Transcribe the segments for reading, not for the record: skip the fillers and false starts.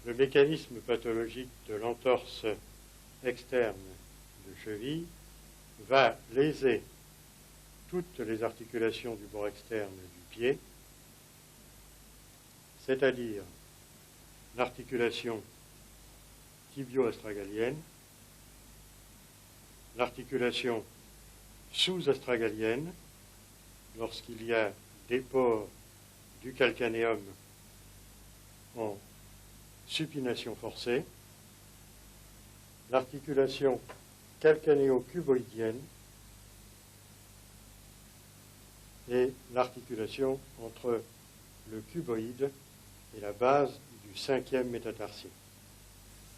le mécanisme pathologique de l'entorse externe de cheville va léser toutes les articulations du bord externe du pied, c'est-à-dire l'articulation tibio-astragalienne, l'articulation sous-astragalienne, lorsqu'il y a déport du calcanéum en supination forcée, l'articulation calcanéo-cuboïdienne et l'articulation entre le cuboïde et la base du 5e métatarsien.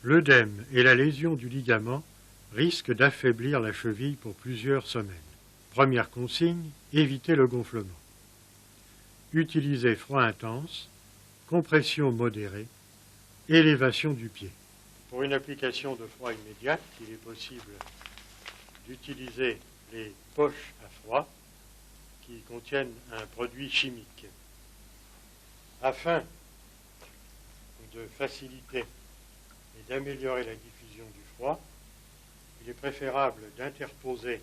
L'œdème et la lésion du ligament risquent d'affaiblir la cheville pour plusieurs semaines. Première consigne, éviter le gonflement. Utilisez froid intense, compression modérée, élévation du pied. Pour une application de froid immédiate, il est possible d'utiliser les poches à froid qui contiennent un produit chimique. Afin de faciliter et d'améliorer la diffusion du froid, il est préférable d'interposer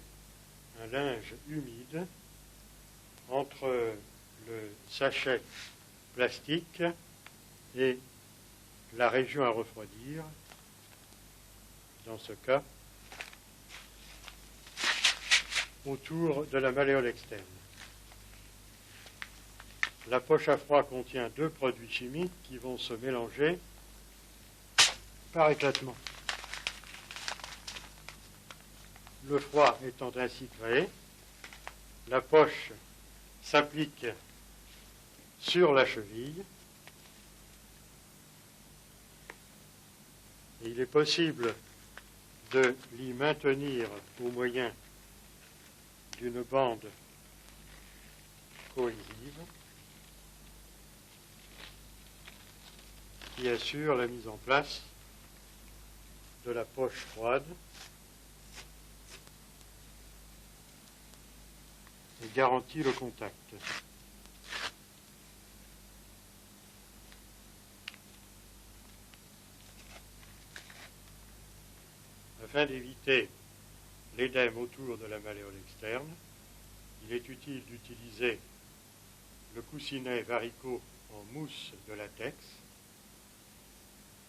un linge humide entre le sachet plastique et la région à refroidir, dans ce cas, autour de la malléole externe. La poche à froid contient 2 produits chimiques qui vont se mélanger par éclatement. Le froid étant ainsi créé, la poche s'applique sur la cheville et il est possible de l'y maintenir au moyen d'une bande cohésive qui assure la mise en place de la poche froide et garantit le contact. Afin d'éviter l'édème autour de la malléole externe, il est utile d'utiliser le coussinet varicot en mousse de latex,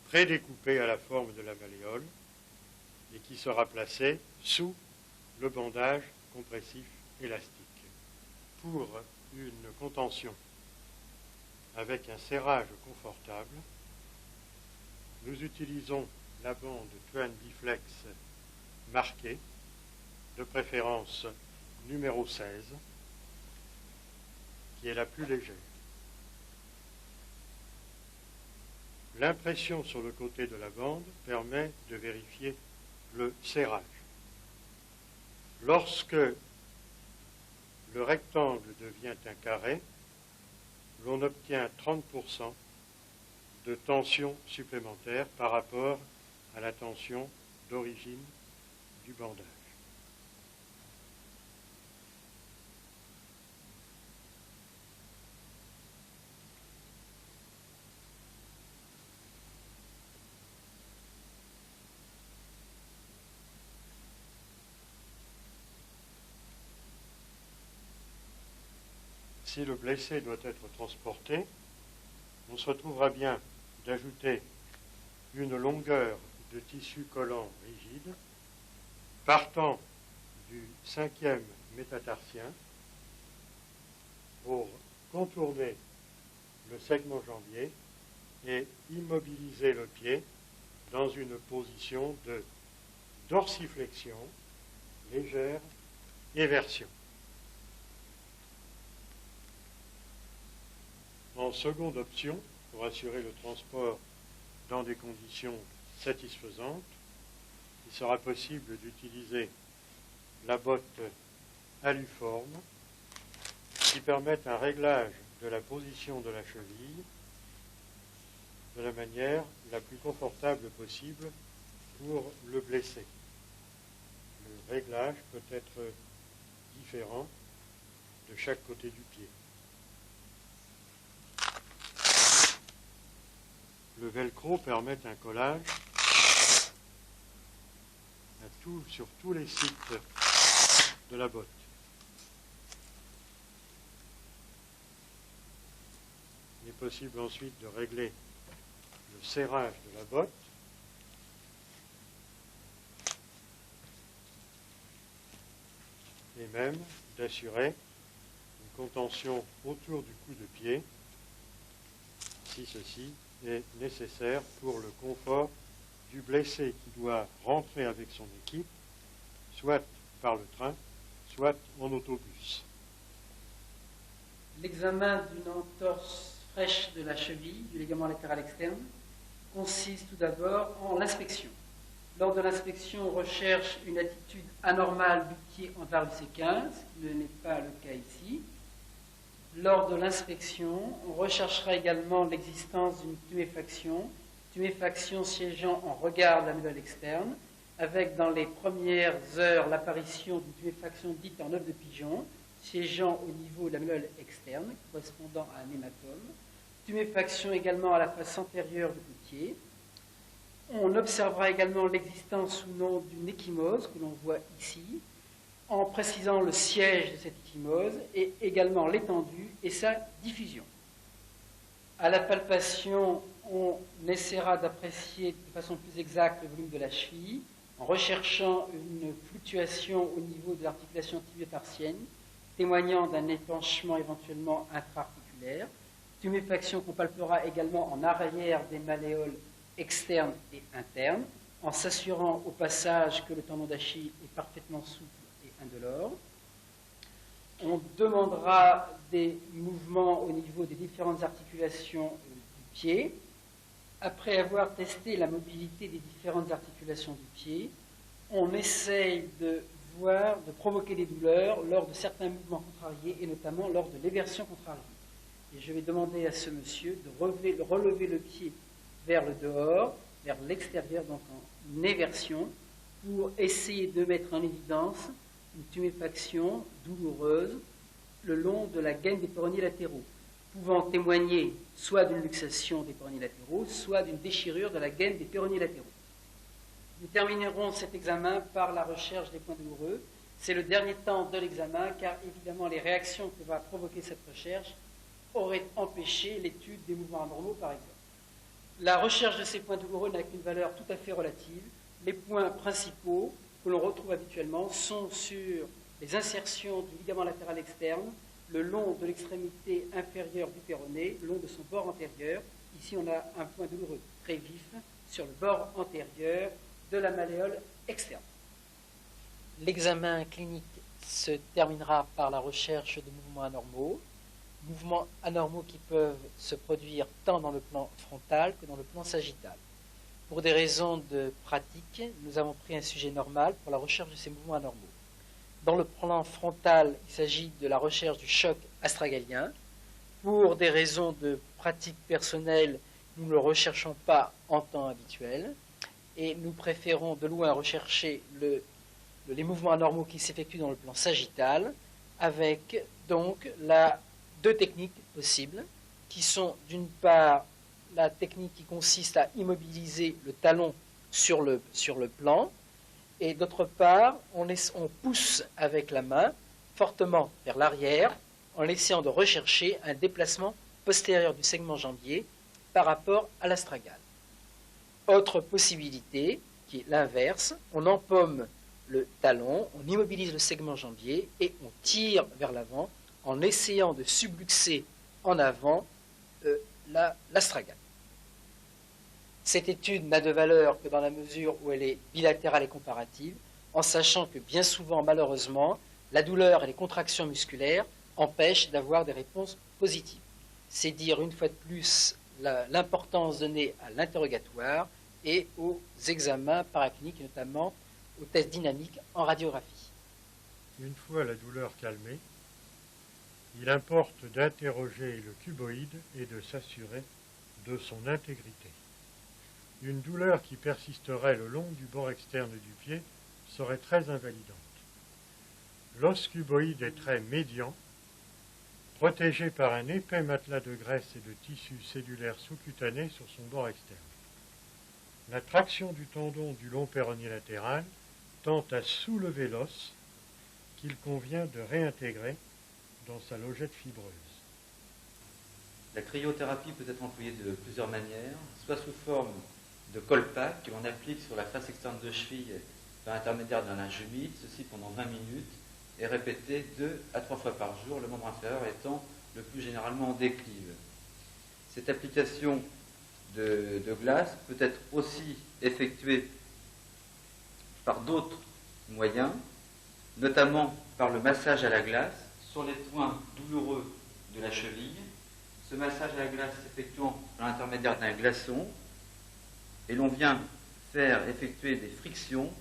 prédécoupé à la forme de la malléole et qui sera placé sous le bandage compressif élastique. Pour une contention avec un serrage confortable, nous utilisons la bande Twain Biflex marquée, de préférence numéro 16, qui est la plus légère. L'impression sur le côté de la bande permet de vérifier le serrage. Lorsque le rectangle devient un carré, l'on obtient 30% de tension supplémentaire par rapport à la tension d'origine du bandage. Si le blessé doit être transporté, on se retrouvera bien d'ajouter une longueur de tissu collant rigide partant du 5e métatarsien pour contourner le segment jambier et immobiliser le pied dans une position de dorsiflexion, légère éversion. En seconde option, pour assurer le transport dans des conditions satisfaisantes, il sera possible d'utiliser la botte aluforme qui permet un réglage de la position de la cheville de la manière la plus confortable possible pour le blessé. Le réglage peut être différent de chaque côté du pied. le velcro permet un collage sur tous les sites de la botte. Il est possible ensuite de régler le serrage de la botte. Et même d'assurer une contention autour du coup de pied, si ceci est nécessaire pour le confort du blessé qui doit rentrer avec son équipe, soit par le train, soit en autobus. L'examen d'une entorse fraîche de la cheville, du ligament latéral externe, consiste tout d'abord en l'inspection. Lors de l'inspection, on recherche une attitude anormale du pied en vers le C15, ce qui n'est pas le cas ici. Lors de l'inspection, on recherchera également l'existence d'une tuméfaction siégeant en regard de la malléole externe, avec dans les premières heures l'apparition d'une tuméfaction dite en œuf de pigeon, siégeant au niveau de la malléole externe, correspondant à un hématome. Tuméfaction également à la face antérieure du pied. On observera également l'existence ou non d'une ecchymose, que l'on voit ici, en précisant le siège de cette ecchymose et également l'étendue et sa diffusion. À la palpation, on essaiera d'apprécier de façon plus exacte le volume de la cheville en recherchant une fluctuation au niveau de l'articulation tibio-tarsienne, témoignant d'un épanchement éventuellement intra-articulaire. Tuméfaction qu'on palpera également en arrière des malléoles externes et internes, en s'assurant au passage que le tendon d'Achille est parfaitement souple et indolore. On demandera des mouvements au niveau des différentes articulations du pied. Après avoir testé la mobilité des différentes articulations du pied, on essaye de provoquer des douleurs lors de certains mouvements contrariés et notamment lors de l'éversion contrariée. Et je vais demander à ce monsieur de relever le pied vers le dehors, vers l'extérieur, donc en éversion, pour essayer de mettre en évidence une tuméfaction douloureuse le long de la gaine des péronées latéraux, pouvant témoigner soit d'une luxation des péronées latéraux, soit d'une déchirure de la gaine des péronées latéraux. Nous terminerons cet examen par la recherche des points douloureux. C'est le dernier temps de l'examen, car évidemment les réactions que va provoquer cette recherche auraient empêché l'étude des mouvements anormaux, par exemple. La recherche de ces points douloureux n'a qu'une valeur tout à fait relative. Les points principaux que l'on retrouve habituellement sont sur les insertions du ligament latéral externe, le long de l'extrémité inférieure du péroné, le long de son bord antérieur. Ici, on a un point douloureux très vif sur le bord antérieur de la malléole externe. L'examen clinique se terminera par la recherche de mouvements anormaux qui peuvent se produire tant dans le plan frontal que dans le plan sagittal. Pour des raisons de pratique, nous avons pris un sujet normal pour la recherche de ces mouvements anormaux. Dans le plan frontal, il s'agit de la recherche du choc astragalien. Pour des raisons de pratique personnelle, nous ne le recherchons pas en temps habituel et nous préférons de loin rechercher les mouvements anormaux qui s'effectuent dans le plan sagittal, avec donc deux techniques possibles, qui sont d'une part la technique qui consiste à immobiliser le talon sur le plan, et d'autre part, on pousse avec la main fortement vers l'arrière, en essayant de rechercher un déplacement postérieur du segment jambier par rapport à l'astragale. Autre possibilité, qui est l'inverse, on empaume le talon, on immobilise le segment jambier et on tire vers l'avant en essayant de subluxer en avant l'astragale. Cette étude n'a de valeur que dans la mesure où elle est bilatérale et comparative, en sachant que bien souvent, malheureusement, la douleur et les contractions musculaires empêchent d'avoir des réponses positives. C'est dire une fois de plus l'importance donnée à l'interrogatoire et aux examens paracliniques, et notamment aux tests dynamiques en radiographie. Une fois la douleur calmée, il importe d'interroger le cuboïde et de s'assurer de son intégrité. Une douleur qui persisterait le long du bord externe du pied serait très invalidante. L'os cuboïde est très médian protégé par un épais matelas de graisse et de tissu cellulaire sous-cutané sur son bord externe. La traction du tendon du long péroné latéral tend à soulever l'os qu'il convient de réintégrer dans sa logette fibreuse. La cryothérapie peut être employée de plusieurs manières, soit sous forme de colpac que l'on applique sur la face externe de cheville par l'intermédiaire d'un linge humide, ceci pendant 20 minutes, et répété 2 à 3 fois par jour, le membre inférieur étant le plus généralement en déclive. Cette application de glace peut être aussi effectuée par d'autres moyens, notamment par le massage à la glace sur les points douloureux de la cheville. Ce massage à la glace s'effectuant par l'intermédiaire d'un glaçon, et l'on vient faire effectuer des frictions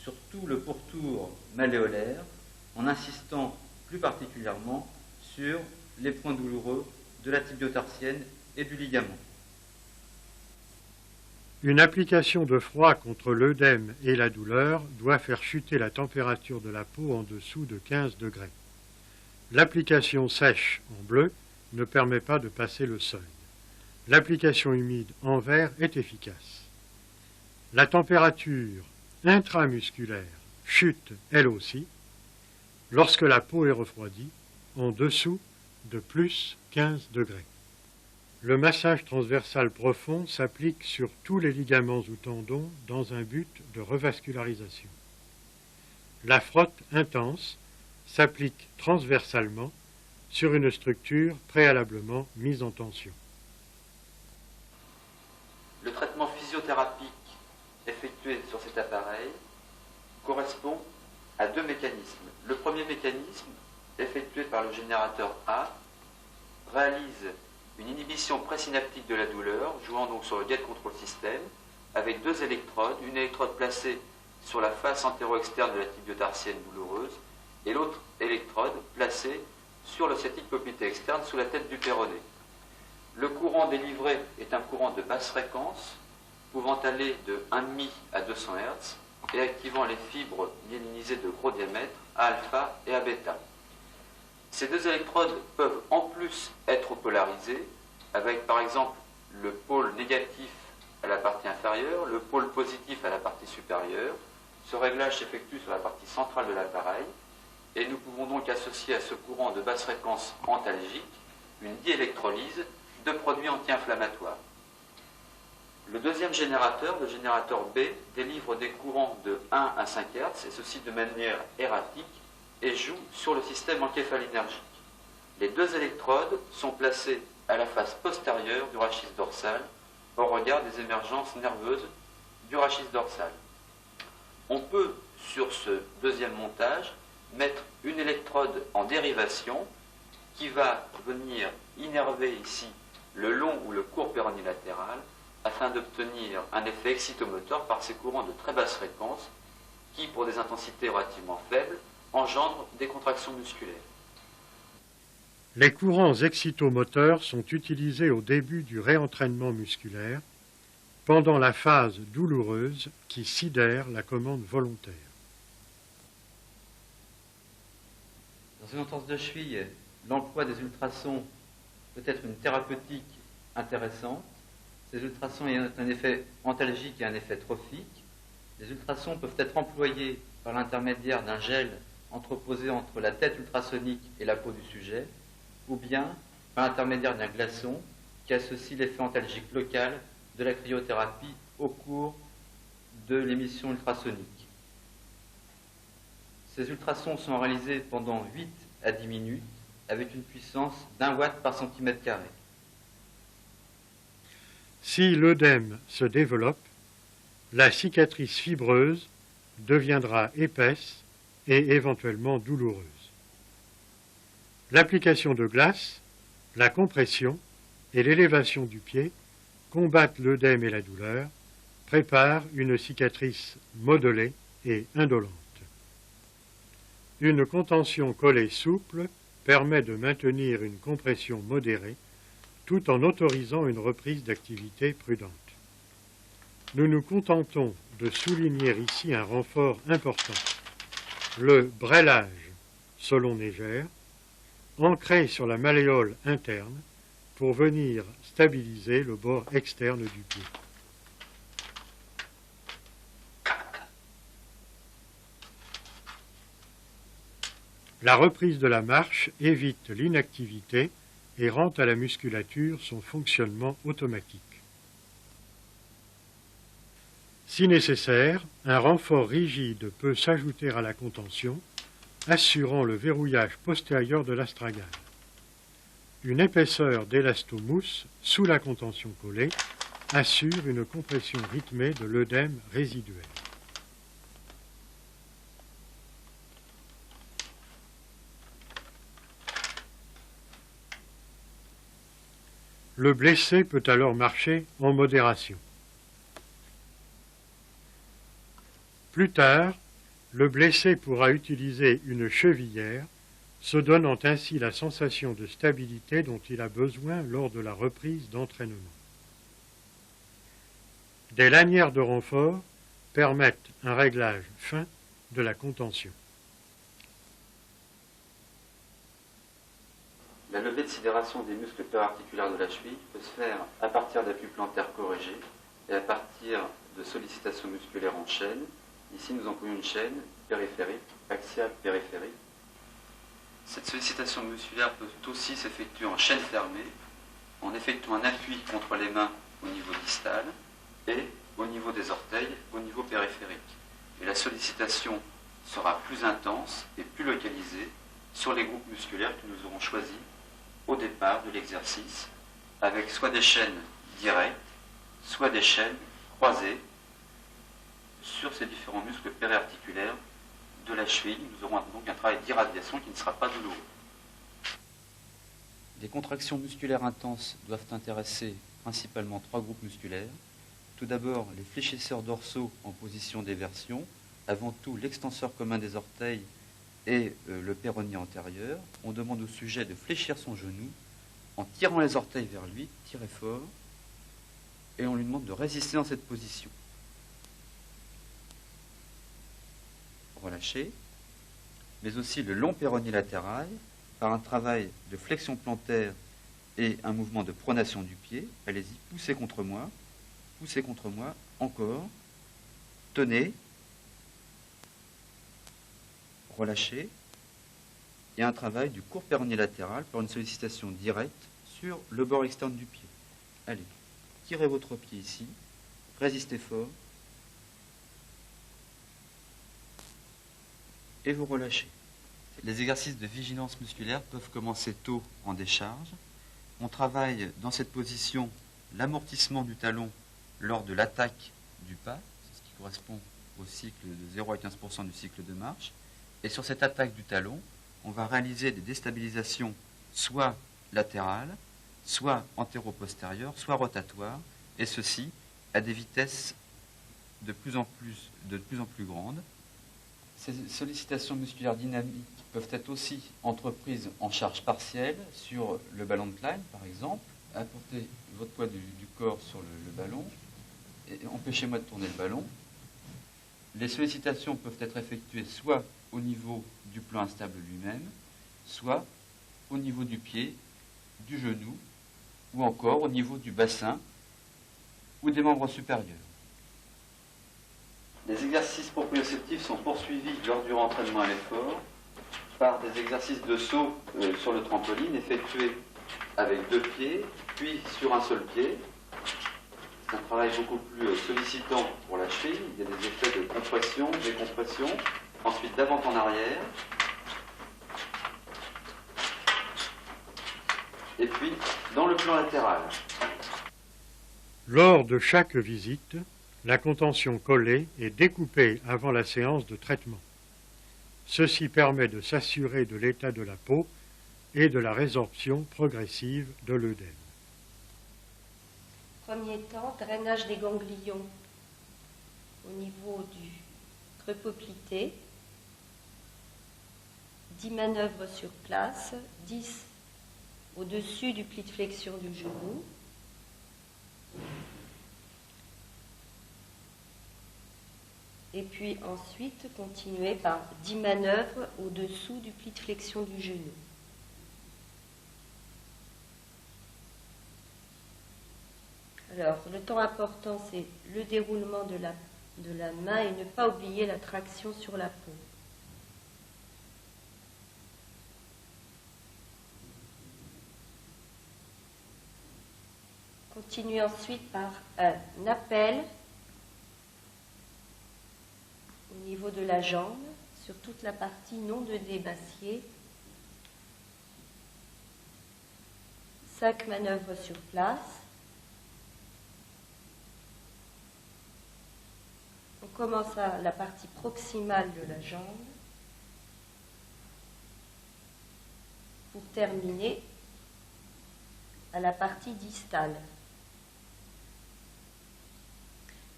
sur tout le pourtour malléolaire en insistant plus particulièrement sur les points douloureux de la tibio-tarsienne et du ligament. Une application de froid contre l'œdème et la douleur doit faire chuter la température de la peau en dessous de 15 degrés. L'application sèche en bleu ne permet pas de passer le seuil. L'application humide en vert est efficace. La température intramusculaire chute elle aussi lorsque la peau est refroidie en dessous de plus 15 degrés. Le massage transversal profond s'applique sur tous les ligaments ou tendons dans un but de revascularisation. La frotte intense s'applique transversalement sur une structure préalablement mise en tension. Le traitement physiothérapique effectué sur cet appareil correspond à deux mécanismes. Le premier mécanisme, effectué par le générateur A, réalise une inhibition présynaptique de la douleur, jouant donc sur le gate control system, avec deux électrodes, une électrode placée sur la face antéro-externe de la tibio-tarsienne douloureuse et l'autre électrode placée sur le sciatique poplité externe sous la tête du péroné. Le courant délivré est un courant de basse fréquence, pouvant aller de 1,5 à 200 Hz et activant les fibres myélinisées de gros diamètre à alpha et à bêta. Ces deux électrodes peuvent en plus être polarisées, avec par exemple le pôle négatif à la partie inférieure, le pôle positif à la partie supérieure. Ce réglage s'effectue sur la partie centrale de l'appareil, et nous pouvons donc associer à ce courant de basse fréquence antalgique une diélectrolyse de produits anti-inflammatoires. Le deuxième générateur, le générateur B, délivre des courants de 1 à 5 Hz, et ceci de manière erratique, et joue sur le système encéphalinergique. Les deux électrodes sont placées à la face postérieure du rachis dorsal, au regard des émergences nerveuses du rachis dorsal. On peut, sur ce deuxième montage, mettre une électrode en dérivation qui va venir innerver ici le long ou le court péroné latéral afin d'obtenir un effet excitomoteur par ces courants de très basse fréquence qui, pour des intensités relativement faibles, engendrent des contractions musculaires. Les courants excitomoteurs sont utilisés au début du réentraînement musculaire, pendant la phase douloureuse qui sidère la commande volontaire. Dans une entorse de cheville, l'emploi des ultrasons peut être une thérapeutique intéressante. Ces ultrasons ayant un effet antalgique et un effet trophique. Les ultrasons peuvent être employés par l'intermédiaire d'un gel entreposé entre la tête ultrasonique et la peau du sujet, ou bien par l'intermédiaire d'un glaçon qui associe l'effet antalgique local de la cryothérapie au cours de l'émission ultrasonique. Ces ultrasons sont réalisés pendant 8 à 10 minutes avec une puissance d'1 watt par centimètre carré. Si l'œdème se développe, la cicatrice fibreuse deviendra épaisse et éventuellement douloureuse. L'application de glace, la compression et l'élévation du pied combattent l'œdème et la douleur, préparent une cicatrice modelée et indolente. Une contention collée souple permet de maintenir une compression modérée tout en autorisant une reprise d'activité prudente. Nous nous contentons de souligner ici un renfort important. Le brêlage selon Neger ancré sur la malléole interne pour venir stabiliser le bord externe du pied. La reprise de la marche évite l'inactivité et rend à la musculature son fonctionnement automatique. Si nécessaire, un renfort rigide peut s'ajouter à la contention, assurant le verrouillage postérieur de l'astragale. Une épaisseur d'élastomousse sous la contention collée assure une compression rythmée de l'œdème résiduel. Le blessé peut alors marcher en modération. Plus tard, le blessé pourra utiliser une chevillère, se donnant ainsi la sensation de stabilité dont il a besoin lors de la reprise d'entraînement. Des lanières de renfort permettent un réglage fin de la contention. La levée de sidération des muscles perarticulaires de la cheville peut se faire à partir d'appui plantaire corrigé et à partir de sollicitations musculaires en chaîne. Ici, nous employons une chaîne périphérique, axiale périphérique. Cette sollicitation musculaire peut aussi s'effectuer en chaîne fermée, en effectuant un appui contre les mains au niveau distal et au niveau des orteils, au niveau périphérique. Et la sollicitation sera plus intense et plus localisée sur les groupes musculaires que nous aurons choisis au départ de l'exercice, avec soit des chaînes directes, soit des chaînes croisées sur ces différents muscles périarticulaires de la cheville. Nous aurons donc un travail d'irradiation qui ne sera pas douloureux. Les contractions musculaires intenses doivent intéresser principalement 3 groupes musculaires. Tout d'abord, les fléchisseurs dorsaux en position d'éversion, avant tout l'extenseur commun des orteils et le péroné antérieur. On demande au sujet de fléchir son genou en tirant les orteils vers lui, tirer fort, et on lui demande de résister dans cette position. Relâcher, mais aussi le long péroné latéral par un travail de flexion plantaire et un mouvement de pronation du pied. Allez-y, poussez contre moi, encore, tenez, relâchez, et un travail du court péroné latéral par une sollicitation directe sur le bord externe du pied. Allez, tirez votre pied ici, résistez fort, et vous relâchez. Les exercices de vigilance musculaire peuvent commencer tôt en décharge. On travaille dans cette position l'amortissement du talon lors de l'attaque du pas, c'est ce qui correspond au cycle de 0 à 15% du cycle de marche. Et sur cette attaque du talon, on va réaliser des déstabilisations soit latérales, soit antéro-postérieures, soit rotatoires, et ceci à des vitesses de plus en plus grandes. Ces sollicitations musculaires dynamiques peuvent être aussi entreprises en charge partielle sur le ballon de Klein, par exemple. Apportez votre poids du corps sur le ballon et empêchez-moi de tourner le ballon. Les sollicitations peuvent être effectuées soit au niveau du plan instable lui-même, soit au niveau du pied, du genou, ou encore au niveau du bassin ou des membres supérieurs. Les exercices proprioceptifs sont poursuivis lors du rentraînement à l'effort par des exercices de saut sur le trampoline effectués avec 2 pieds, puis sur un seul pied. C'est un travail beaucoup plus sollicitant pour la cheville. Il y a des effets de compression, décompression, ensuite d'avant en arrière, et puis dans le plan latéral. Lors de chaque visite, la contention collée est découpée avant la séance de traitement. Ceci permet de s'assurer de l'état de la peau et de la résorption progressive de l'œdème. Premier temps, drainage des ganglions au niveau du creux poplité. 10 manœuvres sur place, 10 au-dessus du pli de flexion du genou. Et puis ensuite, continuer par 10 manœuvres au-dessous du pli de flexion du genou. Alors, le temps important, c'est le déroulement de la main et ne pas oublier la traction sur la peau. Continue ensuite par un appel au niveau de la jambe, sur toute la partie non de débassier. 5 manœuvres sur place. On commence à la partie proximale de la jambe pour terminer à la partie distale.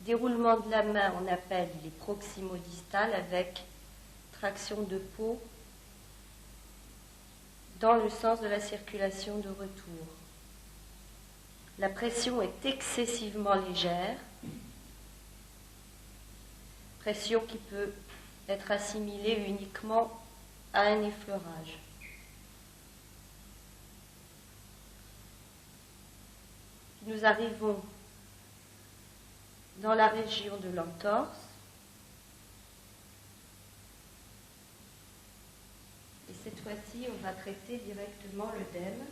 Déroulement de la main, on appelle les proximo-distales avec traction de peau dans le sens de la circulation de retour. La pression est excessivement légère, pression qui peut être assimilée uniquement à un effleurage. Nous arrivons dans la région de l'entorse. Et cette fois-ci, on va traiter directement l'œdème.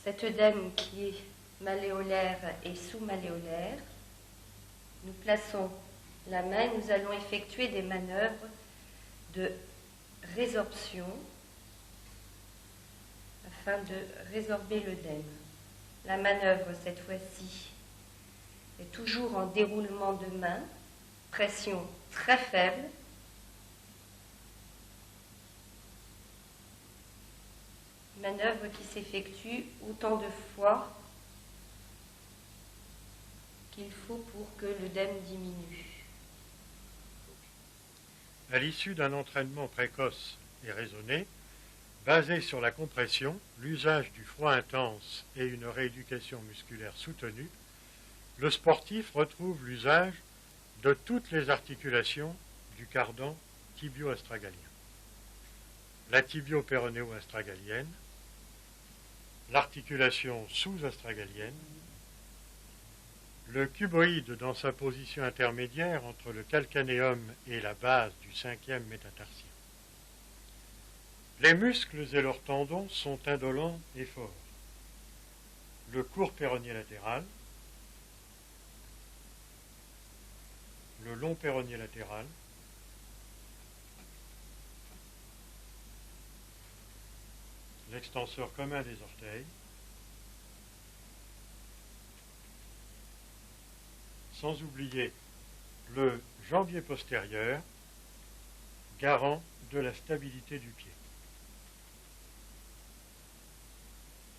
Cet œdème qui est malléolaire et sous-malléolaire. Nous plaçons la main et nous allons effectuer des manœuvres de résorption afin de résorber l'œdème. La manœuvre, cette fois-ci, est toujours en déroulement de main, pression très faible. Manœuvre qui s'effectue autant de fois qu'il faut pour que l'œdème diminue. À l'issue d'un entraînement précoce et raisonné, basé sur la compression, l'usage du froid intense et une rééducation musculaire soutenue, le sportif retrouve l'usage de toutes les articulations du cardan tibio-astragalien. La tibio-péronéo-astragalienne, l'articulation sous-astragalienne, le cuboïde dans sa position intermédiaire entre le calcanéum et la base du 5e métatarsien. Les muscles et leurs tendons sont indolents et forts. Le court péronnier latéral, le long péronnier latéral, l'extenseur commun des orteils, sans oublier le jambier postérieur, garant de la stabilité du pied.